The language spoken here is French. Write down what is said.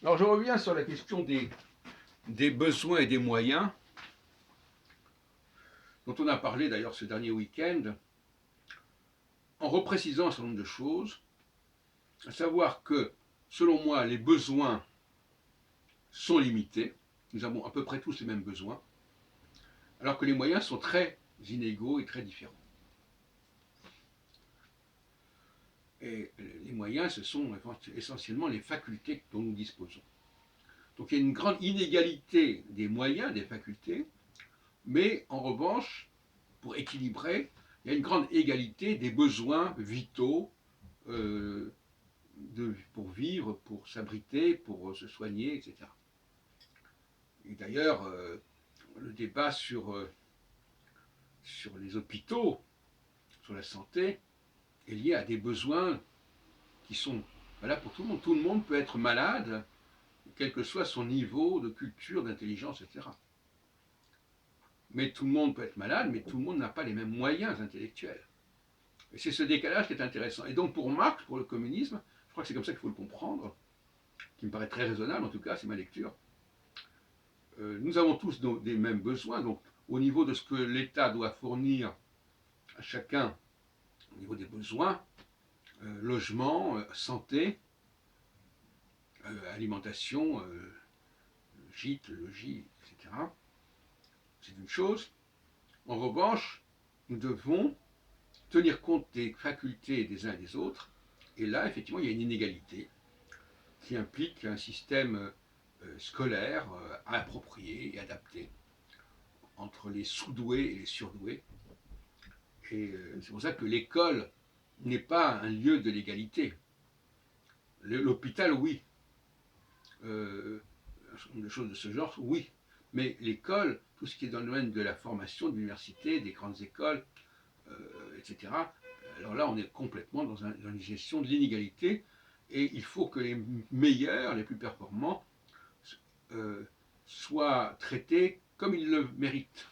Alors je reviens sur la question des besoins et des moyens, dont on a parlé d'ailleurs ce dernier week-end, en reprécisant un certain nombre de choses, à savoir que, selon moi, les besoins sont limités, nous avons à peu près tous les mêmes besoins, alors que les moyens sont très inégaux et très différents. Et les moyens, ce sont essentiellement les facultés dont nous disposons. Donc il y a une grande inégalité des moyens, des facultés, mais en revanche, pour équilibrer, il y a une grande égalité des besoins vitaux pour vivre, pour s'abriter, pour se soigner, etc. Et d'ailleurs, le débat sur les hôpitaux, sur la santé, est lié à des besoins qui sont valables pour tout le monde. Tout le monde peut être malade, quel que soit son niveau de culture, d'intelligence, etc. Mais tout le monde peut être malade, mais tout le monde n'a pas les mêmes moyens intellectuels. Et c'est ce décalage qui est intéressant. Et donc pour Marx, pour le communisme, je crois que c'est comme ça qu'il faut le comprendre, qui me paraît très raisonnable, en tout cas, c'est ma lecture. Nous avons tous des mêmes besoins, donc au niveau de ce que l'État doit fournir à chacun, au niveau des besoins, logement, santé, alimentation, gîte, logis, etc. C'est une chose. En revanche, nous devons tenir compte des facultés des uns et des autres, et là, effectivement, il y a une inégalité qui implique un système scolaire approprié et adapté entre les sous-doués et les surdoués. Et c'est pour ça que l'école n'est pas un lieu de l'égalité. L'hôpital, oui. Des choses de ce genre, oui. Mais l'école, tout ce qui est dans le domaine de la formation, de l'université, des grandes écoles, etc., alors là, on est complètement dans une gestion de l'inégalité, et il faut que les meilleurs, les plus performants, soient traités comme ils le méritent.